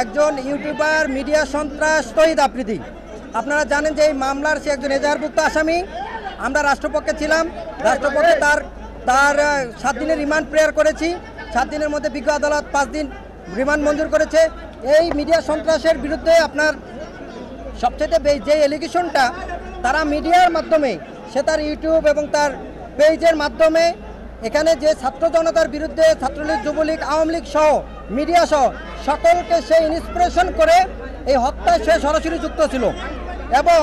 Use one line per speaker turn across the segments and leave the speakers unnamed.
একজন YouTuber media সন্ত্রাস তহিদ আফ্রিদি। আপনারা জানেন যে এই মামলার সে একজন এজাহারভুক্ত আসামি। আমরা রাষ্ট্রপক্ষে ছিলাম, রাষ্ট্রপক্ষে তার 7 দিনের রিমান্ড প্রেয়ার করেছি। 7 দিনের মধ্যে বিজ্ঞ আদালত 5 দিন রিমান্ড মঞ্জুর করেছে। এই মিডিয়া সন্ত্রাসের বিরুদ্ধে আপনার সবচেয়ে যে এলিগেশনটা তারা মিডিয়ার মাধ্যমে, সে তার ইউটিউব এবং তার পেজের মাধ্যমে এখানে যে ছাত্র জনতার বিরুদ্ধে ছাত্রলীগ, যুবলীগ, আওয়ামী লীগ সহ মিডিয়া সহ সকলকে সে ইন্সপিরেশন করে এই হত্যায় সে সরাসরি যুক্ত ছিল। এবং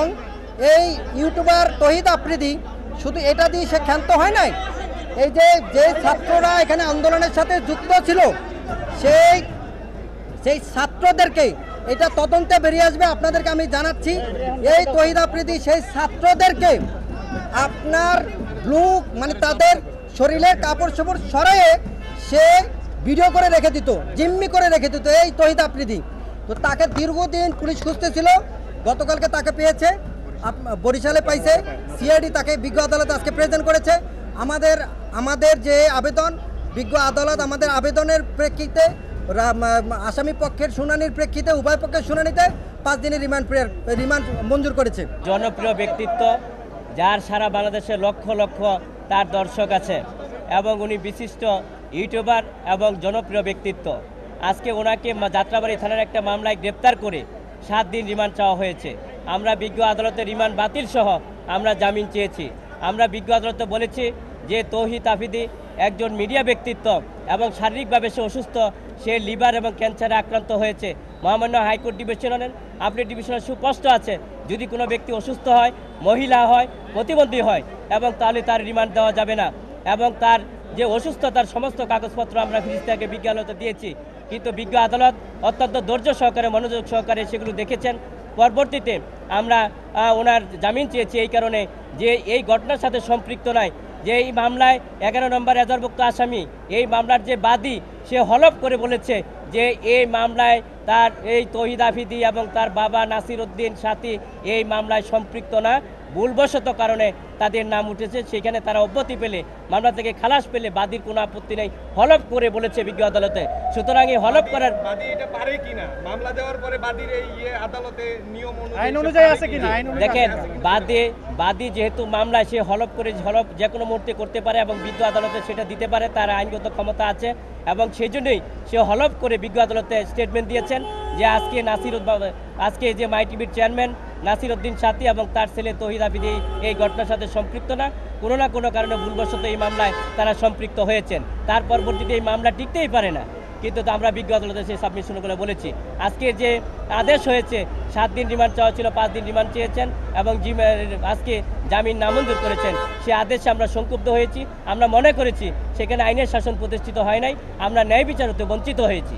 এই ইউটিউবার তহিদ আফ্রিদি শুধু এটা দিয়ে সে ক্ষান্ত হয় নাই, এই যে ছাত্ররা এখানে আন্দোলনের সাথে যুক্ত ছিল সেই ছাত্রদেরকে, এটা তদন্তে বেরিয়ে আসবে, আপনাদেরকে আমি জানাচ্ছি। এই তহিদ আফ্রিদি সেই ছাত্রদেরকে আপনার মানে তাদের শরীরের কাপড় চোপড় সরাইয়ে সে ভিডিও করে রেখে দিত, জিম্মি করে রেখে দিত এই তহিদ আফ্রিদি। তো তাকে দীর্ঘদিন পুলিশ খুঁজতেছিল, গতকালকে তাকে পেয়েছে, বরিশালে পাইছে। সিআইডি তাকে বিজ্ঞ আদালত আজকে প্রেজেন্ট করেছে। আমাদের যে আবেদন, বিজ্ঞ আদালত আমাদের আবেদনের প্রেক্ষিতে, আসামি পক্ষের শুনানির প্রেক্ষিতে, উভয় পক্ষের শুনানিতে 5 দিনের রিমান্ড মঞ্জুর করেছে।
জনপ্রিয় ব্যক্তিত্ব, যার সারা বাংলাদেশে লক্ষ লক্ষ তার দর্শক আছে এবং উনি বিশিষ্ট ইউটিউবার এবং জনপ্রিয় ব্যক্তিত্ব। আজকে ওনাকে যাত্রাবাড়ি থানার একটা মামলায় গ্রেপ্তার করে 7 দিন রিমান্ড চাওয়া হয়েছে। আমরা বিজ্ঞ আদালতের রিমান্ড বাতিল সহ আমরা জামিন চেয়েছি। আমরা বিজ্ঞ আদালতে বলেছি যে তৌহিদ আফ্রিদি একজন মিডিয়া ব্যক্তিত্ব এবং শারীরিকভাবে সে অসুস্থ, সে লিভার এবং ক্যান্সারে আক্রান্ত হয়েছে। মহামান্য হাইকোর্ট ডিভিশনের আপডেট ডিভিশনের সুস্পষ্ট আছে, যদি কোনো ব্যক্তি অসুস্থ হয়, মহিলা হয়, প্রতিবন্ধী হয় এবং তাহলে তার রিমান্ড দেওয়া যাবে না। এবং তার যে অসুস্থতার সমস্ত কাগজপত্র আমরা ফিরিস্তাকে বিজ্ঞ আদালতে দিয়েছি, কিন্তু বিজ্ঞ আদালত অত্যন্ত ধৈর্য সহকারে, মনোযোগ সহকারে সেগুলো দেখেছেন। পরবর্তীতে আমরা ওনার জামিন চেয়েছি এই কারণে যে এই ঘটনার সাথে সম্পৃক্ত নয়, যে এই মামলায় 11 নম্বর এজাহারভুক্ত আসামি, এই মামলার যে বাদী, সে হলফ করে বলেছে যে এই মামলায় তার এই তৌহিদ আফ্রিদি এবং তার বাবা নাসির উদ্দিন সাথী এই মামলায় সম্পৃক্ত না, ভুলবশত কারণে তাদের নাম উঠেছে, সেখানে তারা অব্যাহতি পেলে, মামলা থেকে খালাস পেলে বাদীর কোনো আপত্তি নেই, হলফ করে বলেছে বিজ্ঞ আদালতে। সুতরাং এই হলফ করার দেখেন, বাদী যেহেতু মামলায় সে হলফ যে কোনো মুহূর্তে করতে পারে এবং বিজ্ঞ আদালতে সেটা দিতে পারে, তার আইনগত ক্ষমতা আছে এবং সেই জন্যই সে হলফ করে বিজ্ঞ আদালতে স্টেটমেন্ট দিয়েছেন যে আজকে যে মাই টিভির চেয়ারম্যান নাসির উদ্দিন সাথী এবং তার ছেলে তৌহিদ আফ্রিদি এই ঘটনার সাথে সম্পৃক্ত না কোনো কারণে ভুলবশত এই মামলায় তারা সম্পৃক্ত হয়েছেন। তার পরবর্তীতে এই মামলা টিকতেই পারে না, কিন্তু আমরা বিজ্ঞ আদালতে সেই সাবমিশন করে বলেছি। আজকে যে আদেশ হয়েছে 7 দিন রিমান্ড চাওয়া ছিল, 5 দিন রিমান্ড চেয়েছেন এবং আজকে জামিন নামঞ্জুর করেছেন, সে আদেশে আমরা সংক্ষুব্ধ হয়েছি। আমরা মনে করেছি সেখানে আইনের শাসন প্রতিষ্ঠিত হয় নাই, আমরা ন্যায় বিচার হতে বঞ্চিত হয়েছি।